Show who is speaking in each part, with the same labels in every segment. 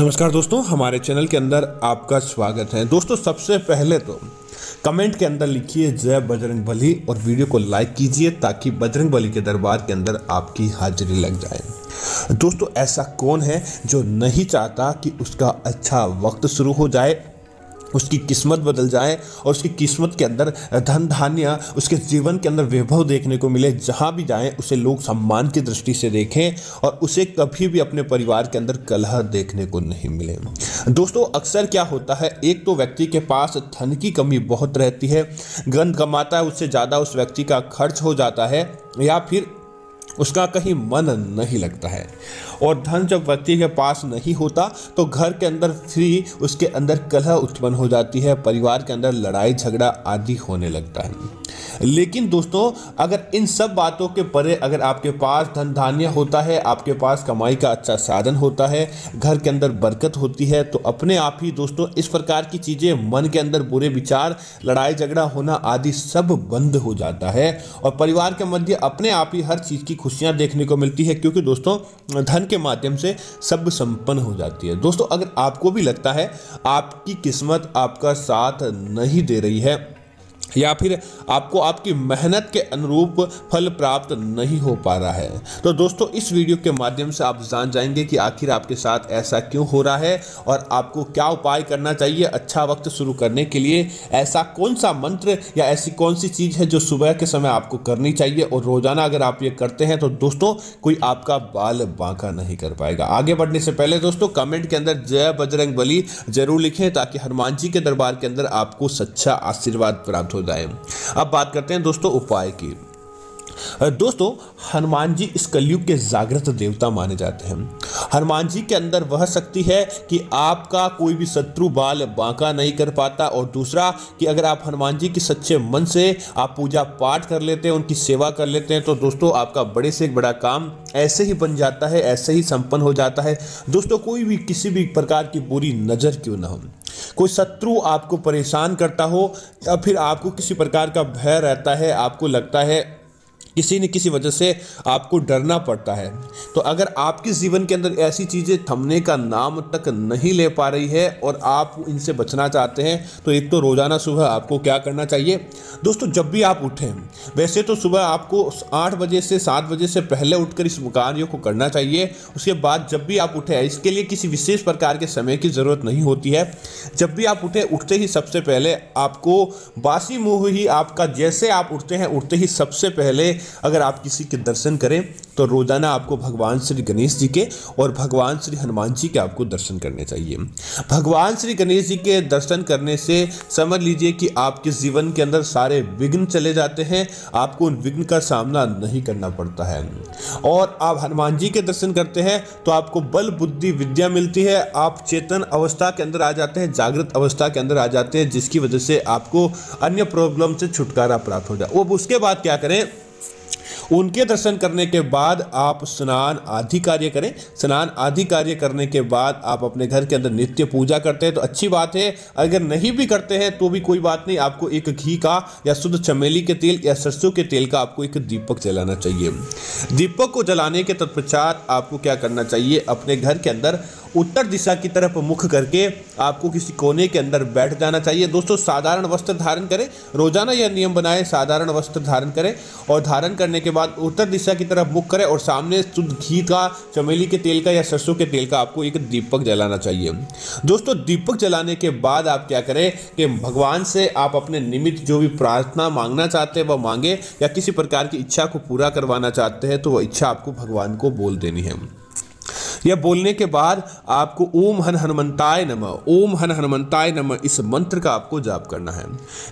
Speaker 1: नमस्कार दोस्तों, हमारे चैनल के अंदर आपका स्वागत है। दोस्तों, सबसे पहले तो कमेंट के अंदर लिखिए जय बजरंग बली और वीडियो को लाइक कीजिए ताकि बजरंग बली के दरबार के अंदर आपकी हाजिरी लग जाए। दोस्तों, ऐसा कौन है जो नहीं चाहता कि उसका अच्छा वक्त शुरू हो जाए, उसकी किस्मत बदल जाए और उसकी किस्मत के अंदर धन धान्य, उसके जीवन के अंदर वैभव देखने को मिले। जहाँ भी जाए उसे लोग सम्मान की दृष्टि से देखें और उसे कभी भी अपने परिवार के अंदर कलह देखने को नहीं मिले। दोस्तों, अक्सर क्या होता है, एक तो व्यक्ति के पास धन की कमी बहुत रहती है, धन कमाता है उससे ज़्यादा उस व्यक्ति का खर्च हो जाता है या फिर उसका कहीं मन नहीं लगता है। और धन जब व्यक्ति के पास नहीं होता तो घर के अंदर फिर उसके अंदर कलह उत्पन्न हो जाती है, परिवार के अंदर लड़ाई झगड़ा आदि होने लगता है। लेकिन दोस्तों, अगर इन सब बातों के परे अगर आपके पास धन धान्य होता है, आपके पास कमाई का अच्छा साधन होता है, घर के अंदर बरकत होती है, तो अपने आप ही दोस्तों इस प्रकार की चीज़ें, मन के अंदर बुरे विचार, लड़ाई झगड़ा होना आदि सब बंद हो जाता है और परिवार के मध्य अपने आप ही हर चीज़ की खुशियां देखने को मिलती है, क्योंकि दोस्तों धन के माध्यम से सब संपन्न हो जाती है। दोस्तों, अगर आपको भी लगता है आपकी किस्मत आपका साथ नहीं दे रही है या फिर आपको आपकी मेहनत के अनुरूप फल प्राप्त नहीं हो पा रहा है, तो दोस्तों इस वीडियो के माध्यम से आप जान जाएंगे कि आखिर आपके साथ ऐसा क्यों हो रहा है और आपको क्या उपाय करना चाहिए अच्छा वक्त शुरू करने के लिए। ऐसा कौन सा मंत्र या ऐसी कौन सी चीज़ है जो सुबह के समय आपको करनी चाहिए और रोजाना अगर आप ये करते हैं तो दोस्तों कोई आपका बाल बांका नहीं कर पाएगा। आगे बढ़ने से पहले दोस्तों कमेंट के अंदर जय बजरंग बली जरूर लिखें ताकि हनुमान जी के दरबार के अंदर आपको सच्चा आशीर्वाद प्राप्त हो जाए। अब बात करते हैं दोस्तों उपाय की। दोस्तों, हनुमान जी इस कलयुग के जागृत देवता माने जाते हैं। हनुमान जी के अंदर वह शक्ति है कि आपका कोई भी शत्रु बाल बांका नहीं कर पाता। और दूसरा कि अगर आप हनुमान जी की सच्चे मन से आप पूजा पाठ कर लेते हैं, उनकी सेवा कर लेते हैं, तो दोस्तों आपका बड़े से एक बड़ा काम ऐसे ही बन जाता है, ऐसे ही संपन्न हो जाता है। दोस्तों, कोई भी किसी भी प्रकार की बुरी नज़र क्यों ना हो, कोई शत्रु आपको परेशान करता हो या फिर आपको किसी प्रकार का भय रहता है, आपको लगता है किसी न किसी वजह से आपको डरना पड़ता है, तो अगर आपके जीवन के अंदर ऐसी चीज़ें थमने का नाम तक नहीं ले पा रही है और आप इनसे बचना चाहते हैं, तो एक तो रोज़ाना सुबह आपको क्या करना चाहिए दोस्तों, जब भी आप उठें, वैसे तो सुबह आपको 8 बजे से 7 बजे से पहले उठकर इस कार्य को करना चाहिए। उसके बाद जब भी आप उठें, इसके लिए किसी विशेष प्रकार के समय की ज़रूरत नहीं होती है। जब भी आप उठें, उठते ही सबसे पहले आपको बासी मुँह ही आपका, जैसे आप उठते हैं उठते ही सबसे पहले अगर आप किसी के दर्शन करें तो रोजाना आपको भगवान श्री गणेश जी के और भगवान श्री हनुमान जी के आपको दर्शन करने चाहिए। भगवान श्री गणेश जी के दर्शन करने से समझ लीजिए कि आपके जीवन के अंदर सारे विघ्न चले जाते हैं, आपको उन विघ्न का सामना नहीं करना पड़ता है। और आप हनुमान जी के दर्शन करते हैं तो आपको बल बुद्धि विद्या मिलती है, आप चेतन अवस्था के अंदर आ जाते हैं, जागृत अवस्था के अंदर आ जाते हैं, जिसकी वजह से आपको अन्य प्रॉब्लम से छुटकारा प्राप्त हो जाए। अब उसके बाद क्या करें, उनके दर्शन करने के बाद आप स्नान आदि कार्य करें। स्नान आदि कार्य करने के बाद आप अपने घर के अंदर नित्य पूजा करते हैं तो अच्छी बात है। अगर नहीं भी करते हैं तो भी कोई बात नहीं, आपको एक घी का या शुद्ध चमेली के तेल या सरसों के तेल का आपको एक दीपक जलाना चाहिए। दीपक को जलाने के तत्पश्चात आपको क्या करना चाहिए, अपने घर के अंदर उत्तर दिशा की तरफ मुख करके आपको किसी कोने के अंदर बैठ जाना चाहिए। दोस्तों, साधारण वस्त्र धारण करें, रोजाना यह नियम बनाएं, साधारण वस्त्र धारण करें और धारण करने के बाद उत्तर दिशा की तरफ मुख करें और सामने शुद्ध घी का, चमेली के तेल का या सरसों के तेल का आपको एक दीपक जलाना चाहिए। दोस्तों, दीपक जलाने के बाद आप क्या करें कि भगवान से आप अपने निमित्त जो भी प्रार्थना मांगना चाहते हैं वह मांगे, या किसी प्रकार की इच्छा को पूरा करवाना चाहते हैं तो वह इच्छा आपको भगवान को बोल देनी है। यह बोलने के बाद आपको ओम हन हनुमंताय नमः, ओम हन हनुमंताय नमः इस मंत्र का आपको जाप करना है।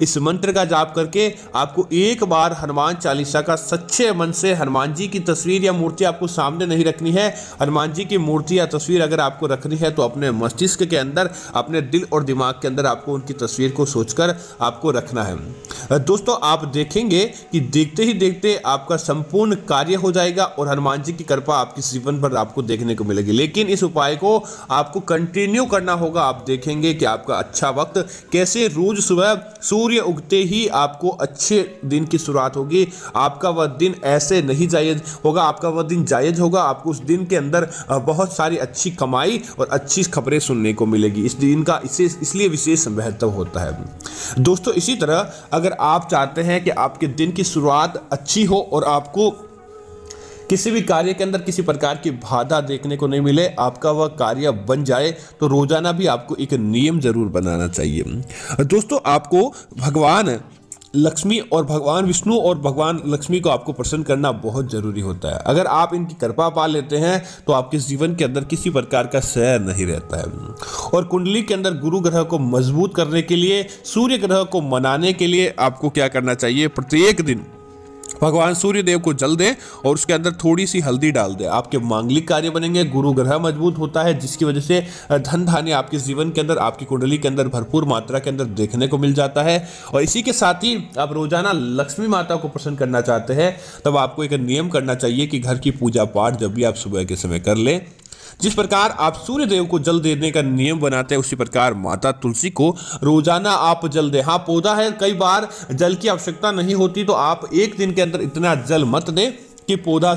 Speaker 1: इस मंत्र का जाप करके आपको एक बार हनुमान चालीसा का सच्चे मन से, हनुमान जी की तस्वीर या मूर्ति आपको सामने नहीं रखनी है। हनुमान जी की मूर्ति या तस्वीर अगर आपको रखनी है तो अपने मस्तिष्क के अंदर, अपने दिल और दिमाग के अंदर आपको उनकी तस्वीर को सोचकर आपको रखना है। दोस्तों, आप देखेंगे कि देखते ही देखते आपका संपूर्ण कार्य हो जाएगा और हनुमान जी की कृपा आपके जीवन पर आपको देखने को मिलेगी। मिलेगी। लेकिन इस उपाय को आपको कंटिन्यू करना होगा। आप देखेंगे कि आपका अच्छा वक्त कैसे रोज सुबह सूर्य उगते ही आपको अच्छे दिन की शुरुआत होगी। आपका वह दिन ऐसे नहीं जायज होगा, आपका वह दिन जायज होगा। आपको उस दिन के अंदर बहुत सारी अच्छी कमाई और अच्छी खबरें सुनने को मिलेगी। इस दिन का इसलिए विशेष महत्व होता है। दोस्तों इसी तरह अगर आप चाहते हैं कि आपके दिन की शुरुआत अच्छी हो और आपको किसी भी कार्य के अंदर किसी प्रकार की बाधा देखने को नहीं मिले, आपका वह कार्य बन जाए, तो रोजाना भी आपको एक नियम जरूर बनाना चाहिए। दोस्तों आपको भगवान लक्ष्मी और भगवान विष्णु और भगवान लक्ष्मी को आपको प्रसन्न करना बहुत जरूरी होता है। अगर आप इनकी कृपा पा लेते हैं तो आपके जीवन के अंदर किसी प्रकार का सैर नहीं रहता है। और कुंडली के अंदर गुरु ग्रह को मजबूत करने के लिए, सूर्य ग्रह को मनाने के लिए आपको क्या करना चाहिए, प्रत्येक दिन भगवान सूर्य देव को जल दें और उसके अंदर थोड़ी सी हल्दी डाल दें। आपके मांगलिक कार्य बनेंगे, गुरु ग्रह मजबूत होता है, जिसकी वजह से धन धान्य आपके जीवन के अंदर, आपकी कुंडली के अंदर भरपूर मात्रा के अंदर देखने को मिल जाता है। और इसी के साथ ही आप रोजाना लक्ष्मी माता को प्रसन्न करना चाहते हैं, तब आपको एक नियम करना चाहिए कि घर की पूजा पाठ जब भी आप सुबह के समय कर लें, जिस प्रकार आप सूर्य देव को जल देने का नियम बनाते हैं, उसी प्रकार माता तुलसी को रोजाना आप जल दें। हाँ, पौधा है, कई बार जल की आवश्यकता नहीं होती, तो आप एक दिन के अंदर इतना जल मत दें कि पौधा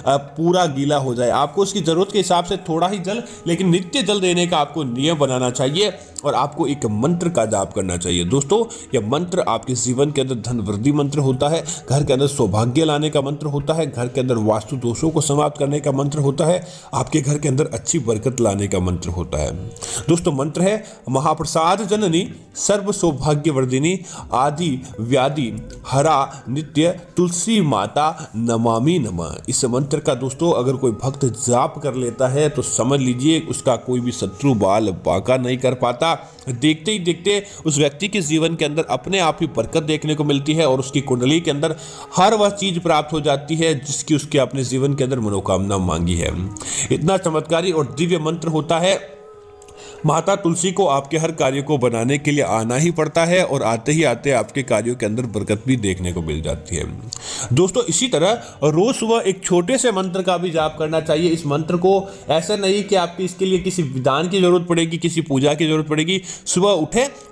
Speaker 1: पूरा गीला हो जाए। आपको उसकी जरूरत के हिसाब से थोड़ा ही जल, लेकिन नित्य जल देने का आपको नियम बनाना चाहिए। और आपको एक मंत्र का जाप करना चाहिए। दोस्तों यह मंत्र आपके जीवन के अंदर धन वृद्धि मंत्र होता है, घर के अंदर सौभाग्य लाने का मंत्र होता है, घर के अंदर वास्तु दोषों को समाप्त करने का मंत्र होता है, आपके घर के अंदर अच्छी बरकत लाने का मंत्र होता है। दोस्तों मंत्र है महाप्रसाद जननी सर्व सौभाग्य वर्धिनी आदि व्याधि हरा नित्य तुलसी माता नमामि नमः। इस मंत्र का दोस्तों अगर कोई भक्त जाप कर लेता है तो समझ लीजिए उसका कोई भी शत्रु बाल बांका नहीं कर पाता। देखते ही देखते उस व्यक्ति के जीवन के अंदर अपने आप ही बरकत देखने को मिलती है और उसकी कुंडली के अंदर हर वह चीज प्राप्त हो जाती है जिसकी उसके अपने जीवन के अंदर मनोकामना मांगी है। इतना चमत्कारी और दिव्य मंत्र होता है। माता तुलसी को आपके हर कार्य को बनाने के लिए आना ही पड़ता है और आते ही आते आपके कार्यों के अंदर बरकत भी देखने को मिल जाती है। दोस्तों इसी तरह रोज सुबह एक छोटे से मंत्र का भी जाप करना चाहिए। इस मंत्र को ऐसा नहीं कि आपकी इसके लिए किसी विधान की जरूरत पड़ेगी, किसी पूजा की जरूरत पड़ेगी। सुबह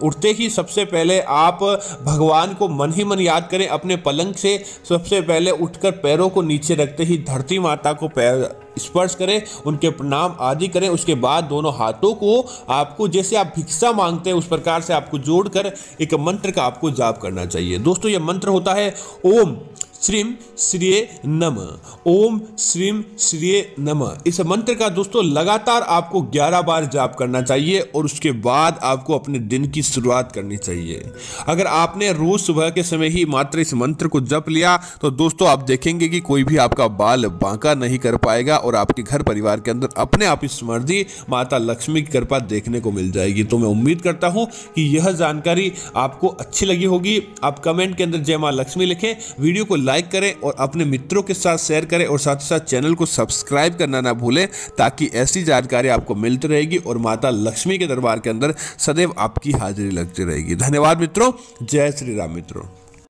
Speaker 1: उठते ही सबसे पहले आप भगवान को मन ही मन याद करें। अपने पलंग से सबसे पहले उठकर पैरों को नीचे रखते ही धरती माता को पैर स्पर्श करें, उनके प्रणाम आदि करें। उसके बाद दोनों हाथों को आपको जैसे आप भिक्षा मांगते हैं उस प्रकार से आपको जोड़कर एक मंत्र का आपको जाप करना चाहिए। दोस्तों यह मंत्र होता है ओम श्रीम श्रीये नमः, ओम श्रीम श्रीये नमः। इस मंत्र का दोस्तों लगातार आपको 11 बार जाप करना चाहिए और उसके बाद आपको अपने दिन की शुरुआत करनी चाहिए। अगर आपने रोज सुबह के समय ही मात्र इस मंत्र को जप लिया तो दोस्तों आप देखेंगे कि कोई भी आपका बाल बांका नहीं कर पाएगा और आपके घर परिवार के अंदर अपने आप ही समृद्धि माता लक्ष्मी की कृपा देखने को मिल जाएगी। तो मैं उम्मीद करता हूं कि यह जानकारी आपको अच्छी लगी होगी। आप कमेंट के अंदर जय मां लक्ष्मी लिखें, वीडियो को लाइक करें और अपने मित्रों के साथ शेयर करें और साथ ही साथ चैनल को सब्सक्राइब करना ना भूलें, ताकि ऐसी जानकारी आपको मिलती रहेगी और माता लक्ष्मी के दरबार के अंदर सदैव आपकी हाजिरी लगती रहेगी। धन्यवाद मित्रों, जय श्री राम मित्रों।